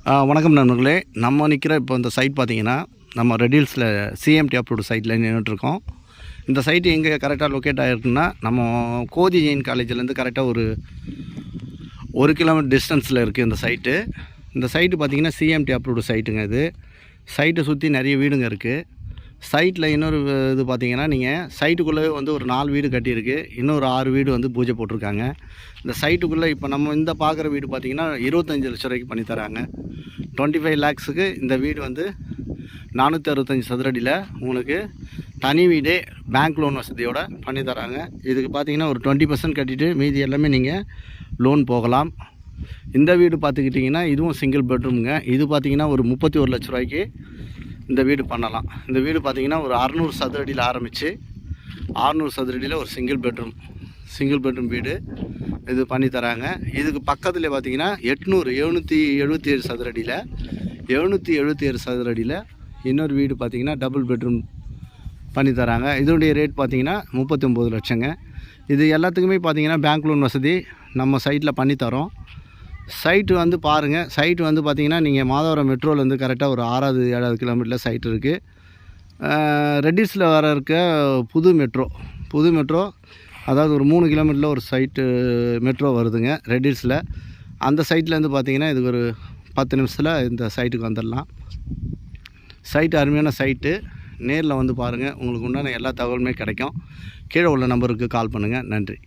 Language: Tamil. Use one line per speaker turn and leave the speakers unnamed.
வணக்கம் நண்பர்களே. நம்ம நிற்கிற இப்போ இந்த சைட் பார்த்திங்கன்னா நம்ம ரெட் ஹில்ஸில் சிஎம்டி அப்ரூவ்டு சைட்டில் நின்றுட்டுருக்கோம். இந்த சைட்டு எங்கே கரெக்டாக லொக்கேட் ஆகிருக்குன்னா நம்ம கோதி ஜெயின் காலேஜ்லேருந்து கரெக்டாக ஒரு 1 கிலோமீட்டர் டிஸ்டன்ஸில் இருக்குது இந்த சைட்டு. இந்த சைட்டு பார்த்திங்கன்னா சிஎம்டி அப்ரூவ்டு சைட்டுங்க. இது சைட்டை சுற்றி நிறைய வீடுங்க இருக்குது. சைட்டில் இன்னொரு இது பார்த்திங்கன்னா நீங்கள் சைட்டுக்குள்ளே வந்து ஒரு 4 வீடு கட்டியிருக்கு. இன்னொரு 6 வீடு வந்து பூஜை போட்டிருக்காங்க. இந்த சைட்டுக்குள்ளே இப்போ நம்ம இந்த பார்க்குற வீடு பார்த்திங்கன்னா 25 லட்ச ரூபாய்க்கு பண்ணித்தராங்க. 25 lakhsக்கு இந்த வீடு வந்து 465 சதுரடியில் உங்களுக்கு தனி வீடே பேங்க் லோன் வசதியோடு பண்ணித்தராங்க. இதுக்கு பார்த்திங்கன்னா ஒரு 20% கட்டிட்டு மீதி எல்லாமே நீங்கள் லோன் போகலாம். இந்த வீடு பார்த்துக்கிட்டிங்கன்னா இதுவும் சிங்கிள் பெட்ரூமுங்க. இது பார்த்திங்கன்னா ஒரு 31 லட்ச ரூபாய்க்கு இந்த வீடு பண்ணலாம். இந்த வீடு பார்த்திங்கன்னா ஒரு 600 சதுரடியில் ஆரம்பித்து 600 சதுரடியில் ஒரு சிங்கிள் பெட்ரூம் வீடு இது பண்ணித்தராங்க. இதுக்கு பக்கத்தில் பார்த்திங்கன்னா 777 சதுரடியில் 777 சதுரடியில் இன்னொரு வீடு பார்த்திங்கன்னா டபுள் பெட்ரூம் பண்ணித்தராங்க. இதனுடைய ரேட் பார்த்திங்கன்னா 39 லட்சங்க. இது எல்லாத்துக்குமே பார்த்திங்கன்னா பேங்க் லோன் வசதி நம்ம சைட்டில் பண்ணித்தரோம். சைட்டு வந்து பாருங்கள். சைட்டு வந்து பார்த்திங்கன்னா நீங்கள் மாதவரம் மெட்ரோலேருந்து கரெக்டாக ஒரு 6வது 7வது கிலோமீட்டரில் சைட் இருக்குது. ரெட்டிஸில் இருக்க புது மெட்ரோ அதாவது ஒரு 3 கிலோமீட்டரில் ஒரு சைட்டு மெட்ரோ வருதுங்க ரெட்டிஸில். அந்த சைட்லேருந்து பார்த்திங்கன்னா இதுக்கு ஒரு 10 நிமிஷத்தில் இந்த சைட்டுக்கு வந்துடலாம். சைட்டு அருமையான சைட்டு. நேரில் வந்து பாருங்கள். உங்களுக்கு உண்டான எல்லா தகவலுமே கிடைக்கும். கீழே உள்ள நம்பருக்கு கால் பண்ணுங்கள். நன்றி.